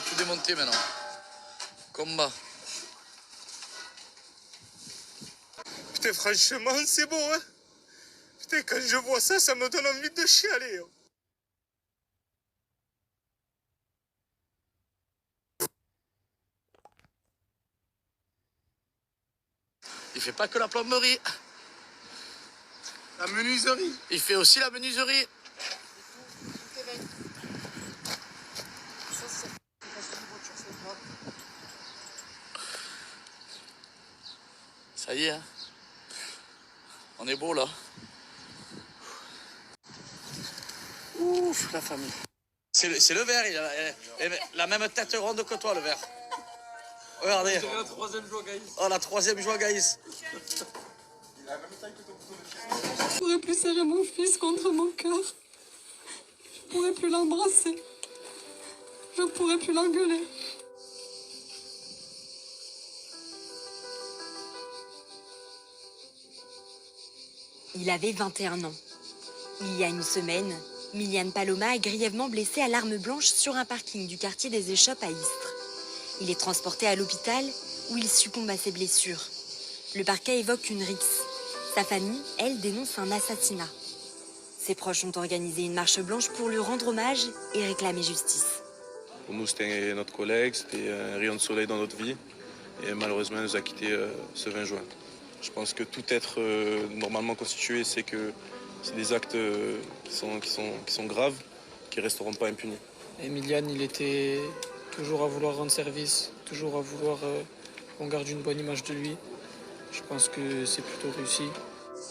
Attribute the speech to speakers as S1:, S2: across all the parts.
S1: faut tout démonter maintenant. Combat.
S2: Putain, franchement, c'est beau, hein. Putain, quand je vois ça, ça me donne envie de chialer. Hein.
S1: Il fait pas que la plomberie.
S2: La menuiserie.
S1: Il fait aussi la menuiserie. Ça y est, hein. On est beau là. Ouf, la famille. C'est le vert, il a la même tête ronde que toi, le vert. Regardez.
S3: C'est la troisième joie, Gaïs.
S1: Oh, la troisième joie, Gaïs.
S4: Il a la même taille que ton couteau de chien.
S5: Je pourrais plus serrer mon fils contre mon cœur. Je pourrais plus l'embrasser. Je pourrais plus l'engueuler.
S6: Il avait 21 ans. Il y a une semaine, Miliane Paloma est grièvement blessé à l'arme blanche sur un parking du quartier des Échoppes à Istres. Il est transporté à l'hôpital où il succombe à ses blessures. Le parquet évoque une rixe. Sa famille, elle, dénonce un assassinat. Ses proches ont organisé une marche blanche pour lui rendre hommage et réclamer justice.
S7: Pour nous, c'était notre collègue, c'était un rayon de soleil dans notre vie. Et malheureusement, il nous a quittés ce 20 juin. Je pense que tout être normalement constitué, c'est que c'est des actes qui sont graves, qui ne resteront pas impunis.
S3: Emiliane, il était toujours à vouloir rendre service, toujours à vouloir qu'on garde une bonne image de lui. Je pense que c'est plutôt réussi.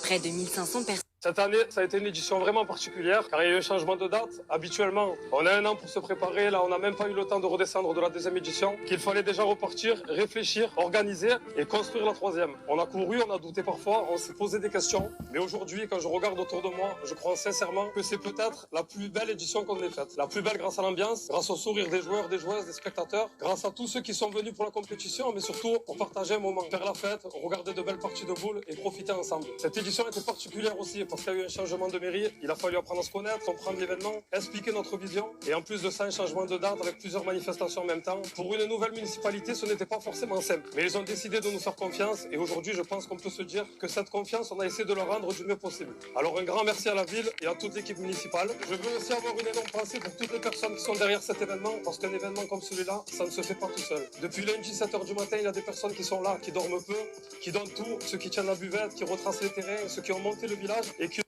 S6: Près de 1500 personnes.
S8: Cette année, ça a été une édition vraiment particulière car il y a eu un changement de date. Habituellement, on a un an pour se préparer. Là, on n'a même pas eu le temps de redescendre de la deuxième édition. Qu'il fallait déjà repartir, réfléchir, organiser et construire la troisième. On a couru, on a douté parfois, on s'est posé des questions. Mais aujourd'hui, quand je regarde autour de moi, je crois sincèrement que c'est peut-être la plus belle édition qu'on ait faite. La plus belle grâce à l'ambiance, grâce au sourire des joueurs, des joueuses, des spectateurs, grâce à tous ceux qui sont venus pour la compétition, mais surtout pour partager un moment, faire la fête, regarder de belles parties de boules et profiter ensemble. Cette édition était particulière aussi parce qu'il y a eu un changement de mairie, il a fallu apprendre à se connaître, comprendre l'événement, expliquer notre vision et en plus de ça un changement de date avec plusieurs manifestations en même temps. Pour une nouvelle municipalité, ce n'était pas forcément simple, mais ils ont décidé de nous faire confiance et aujourd'hui je pense qu'on peut se dire que cette confiance, on a essayé de la rendre du mieux possible. Alors un grand merci à la ville et à toute l'équipe municipale. Je veux aussi avoir une énorme pensée pour toutes les personnes qui sont derrière cet événement parce qu'un événement comme celui-là, ça ne se fait pas tout seul. Depuis lundi 7h du matin, il y a des personnes qui sont là, qui dorment peu, qui donnent tout, ceux qui tiennent la buvette, qui retracent les terrains, ceux qui ont monté le village et qui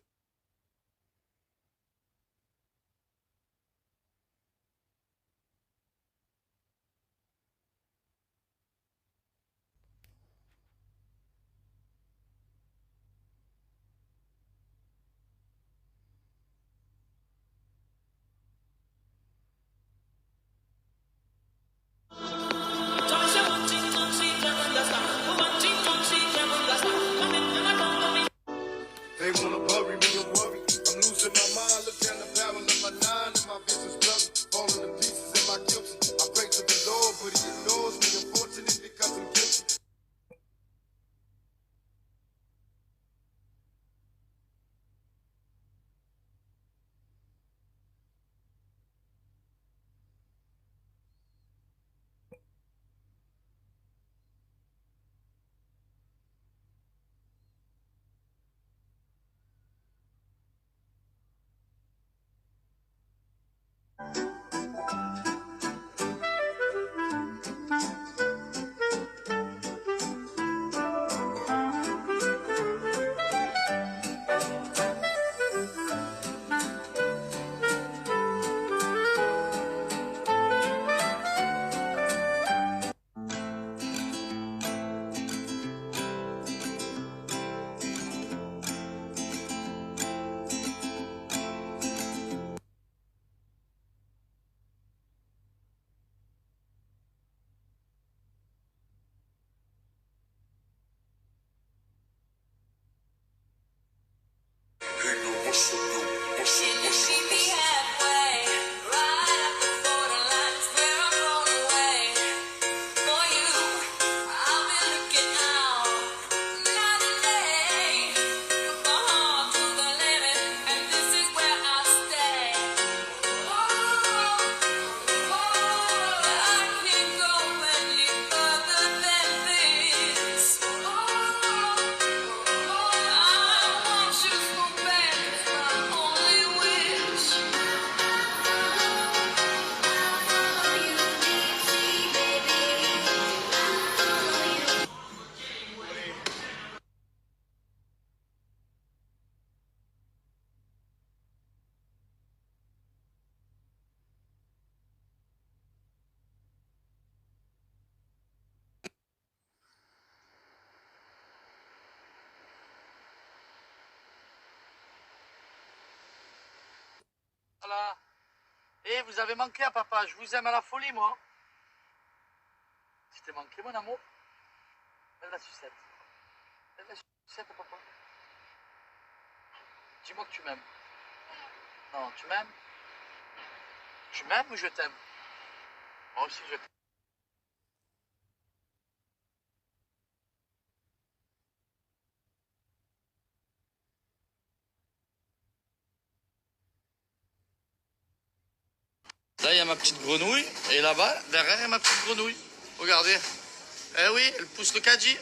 S4: They wanna bury me and worry. I'm losing my mind. Look down the barrel of my nine and my vision's blurry. Falling to pieces in my guilty. I pray to the Lord, but he ignores me. Unfortunately, because I'm guilty.
S1: Voilà. Et vous avez manqué à papa. Je vous aime à la folie, moi. Tu t'es manqué, mon amour. Fais la sucette. Fais la sucette, papa. Dis-moi que tu m'aimes. Non, tu m'aimes? Tu m'aimes ou je t'aime? Moi aussi, je t'aime. Là, il y a ma petite grenouille. Et là-bas, derrière, il y a ma petite grenouille. Regardez. Eh oui, elle pousse le caddie.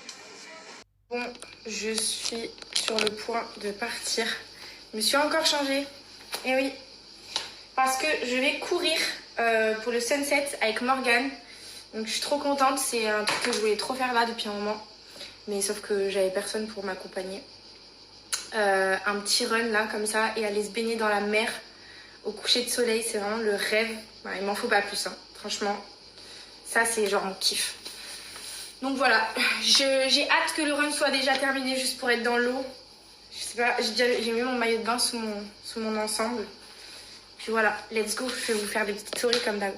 S9: Bon, je suis sur le point de partir. Je me suis encore changée. Et oui, parce que je vais courir pour le sunset avec Morgane. Donc je suis trop contente. C'est un truc que je voulais trop faire là depuis un moment. Mais sauf que j'avais personne pour m'accompagner. Un petit run là, comme ça, et aller se baigner dans la mer au coucher de soleil. C'est vraiment le rêve. Bah, il m'en faut pas plus, hein. Franchement. Ça, c'est genre mon kiff. Donc voilà, j'ai hâte que le run soit déjà terminé juste pour être dans l'eau. Je sais pas, j'ai mis mon maillot de bain sous mon ensemble. Puis voilà, let's go, je vais vous faire des petites stories comme d'hab.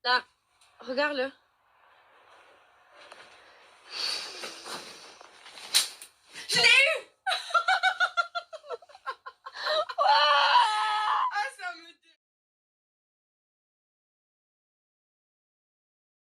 S9: Là, regarde-le.